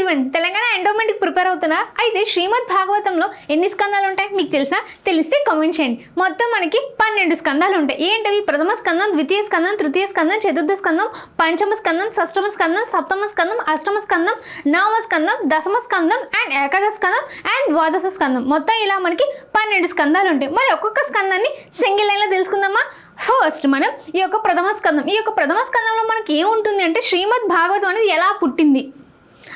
Everyone, Telangana ఎండోమెంట్కి prepare అవుతున్నా? అయితే శ్రీమద్ భాగవతంలో ఎన్ని స్కందాలు ఉంటాయి మీకు తెలుసా? తెలిస్తే కామెంట్ చేయండి. మొత్తం మనకి 12 స్కందాలు ఉంటాయి. ఏంటవి? ప్రథమ స్కందం, ద్వితీయ స్కందం, తృతీయ స్కందం, చతుర్థ స్కందం, పంచమ స్కందం, షష్టమ స్కందం, సప్తమ స్కందం, అష్టమ స్కందం, నవమ స్కందం, దశమ స్కందం అండ్ ఏకాదశ స్కందం అండ్ ద్వాదశ స్కందం. మొత్తం ఇలా మనకి 12 స్కందాలు ఉంటాయి. మరి ఒక్కొక్క స్కందాన్ని సింగిల్ లైన్లో తెలుసుకుందామా? ఫస్ట్ మనం ఈ యొక్క ప్రథమ స్కందం. ఈ యొక్క ప్రథమ స్కందంలో మనకి ఏముంటుంది అంటే శ్రీమద్ భాగవతం అనేది ఎలా పుట్టింది,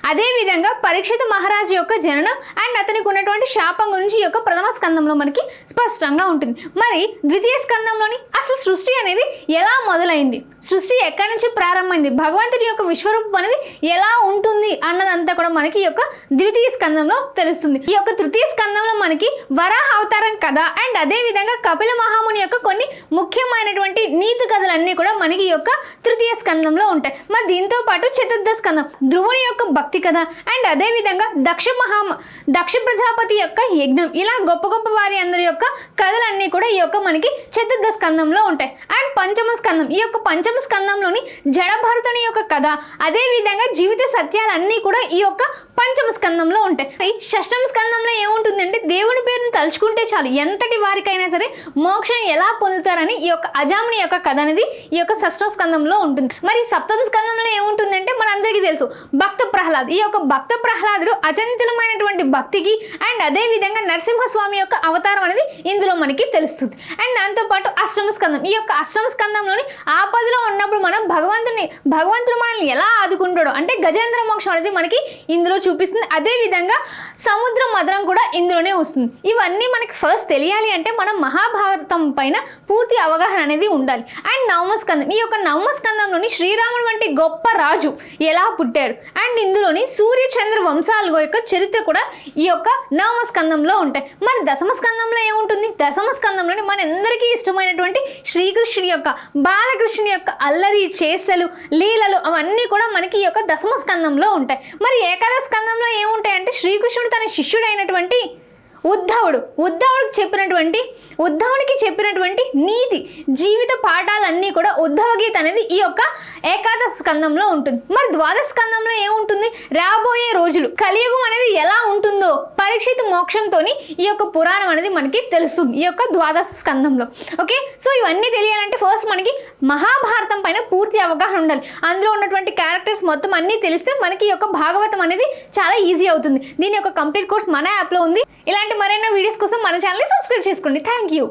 అదేవిధంగా పరీక్షిత మహారాజు యొక్క జననం అండ్ అతనికి ఉన్నటువంటి శాపం గురించి ఈ యొక్క ప్రథమ స్కందంలో మనకి స్పష్టంగా ఉంటుంది. మరి ద్వితీయ స్కందంలోని అసలు సృష్టి అనేది ఎలా మొదలైంది, సృష్టి ఎక్కడి నుంచి ప్రారంభమైంది, భగవంతుడి యొక్క విశ్వరూపం అనేది ఎలా ఉంటుంది అన్నదంతా కూడా మనకి ఈ యొక్క ద్వితీయ స్కందంలో తెలుస్తుంది. ఈ యొక్క తృతీయ స్కందంలో మనకి వరాహ అవతారం కథ అండ్ అదేవిధంగా కపిల మహాముని యొక్క కొన్ని ముఖ్యమైనటువంటి నీతి కథలన్నీ కూడా మనకి ఈ యొక్క తృతీయ స్కందంలో ఉంటాయి. మరి దీంతో పాటు చతుర్థ స్కందం ధ్రువుని యొక్క భక్తి కథ అండ్ అదేవిధంగా దక్ష ప్రజాపతి యొక్క యజ్ఞం, ఇలా గొప్ప గొప్ప వారి అందరి యొక్క కథలన్నీ కూడా ఈ యొక్క మనకి చతుర్థ స్కందంలో ఉంటాయి. అండ్ పంచమ స్కందం, ఈ యొక్క పంచమ స్కందంలోని జడభరతుని యొక్క కథ, అదేవిధంగా జీవిత సత్యాలన్నీ కూడా ఈ యొక్క పంచమ స్కందంలో ఉంటాయి. షష్టమ స్కందంలో ఏముంటుందంటే దేవుని పేరును తలుచుకుంటే చాలు ఎంతటి వారికైనా సరే మోక్షం ఎలా పొందుతారని ఈ యొక్క అజాముని యొక్క కథ అనేది ఈ యొక్క షష్టమ స్కందంలో ఉంటుంది. మరి సప్తమ స్కందంలో ఏముంటుందంటే మనందరికీ తెలుసు భక్త ప్రహ్లాద్. ఈ యొక్క భక్త ప్రహ్లాదుడు అచంచలమైనటువంటి భక్తికి అండ్ అదే విధంగా నరసింహస్వామి యొక్క అవతారం అనేది ఇందులో మనకి తెలుస్తుంది. అండ్ దాంతోపాటు అష్టమ స్కందం, ఈ యొక్క అష్టమ స్కందంలోని ఆపదలో ఉన్నప్పుడు మనం భగవంతుడు మనల్ని ఎలా ఆదుకుంటాడో అంటే గజేంద్ర మోక్షం అనేది మనకి ఇందులో చూపిస్తుంది. అదే విధంగా సముద్ర మదనం కూడా ఇందులోనే వస్తుంది. ఇవన్నీ మనకి ఫస్ట్ తెలియాలి అంటే మనం మహాభారతం పైన పూర్తి అవగాహన అనేది ఉండాలి. అండ్ నవమ స్కందం, ఈ యొక్క నవమ స్కందంలోని శ్రీరాముడు వంటి గొప్ప రాజు ఎలా పుట్టాడు అండ్ ఇందులోని సూర్య చంద్ర వంశాల యొక్క చరిత్ర కూడా ఈ యొక్క నవమ స్కందంలో ఉంటాయి. మరి దశమ స్కందంలో ఏముంటుంది? దశమ స్కందంలోని మనందరికీ ఇష్టమైనటువంటి శ్రీకృష్ణుడి యొక్క బాలకృష్ణుని యొక్క అల్లరి చేష్టలు లీలలు అవన్నీ కూడా మనకి ఈ యొక్క దశమ స్కందంలో ఉంటాయి. మరి ఏకాదశ స్కందంలో ఏముంటాయంటే శ్రీకృష్ణుడు తన శిష్యుడైనటువంటి ఉద్ధవుడికి చెప్పినటువంటి నీతి జీవిత పాఠాలన్నీ కూడా ఉద్ధవ గీత అనేది ఈ యొక్క ఏకాదశ స్కందంలో ఉంటుంది. మరి ద్వాదశ స్కందంలో ఏముంటుంది? రాబోయే రోజులు కలియుగం అనేది ఎలా ఉంటుందో పరీక్షిత మోక్షంతోని ఈ యొక్క పురాణం అనేది మనకి తెలుస్తుంది ఈ యొక్క ద్వాదశ స్కందంలో. ఓకే, సో ఇవన్నీ తెలియాలంటే ఫస్ట్ మనకి మహాభారతం పైన పూర్తి అవగాహన ఉండాలి. అందులో ఉన్నటువంటి క్యారెక్టర్స్ మొత్తం అన్నీ తెలిస్తే మనకి ఈ యొక్క భాగవతం అనేది చాలా ఈజీ అవుతుంది. దీని యొక్క కంప్లీట్ కోర్స్ మన యాప్లో ఉంది. ఇలాంటి మరెన్నో వీడియోస్ కోసం మన ఛానల్ని సబ్స్క్రైబ్ చేసుకోండి. Thank you.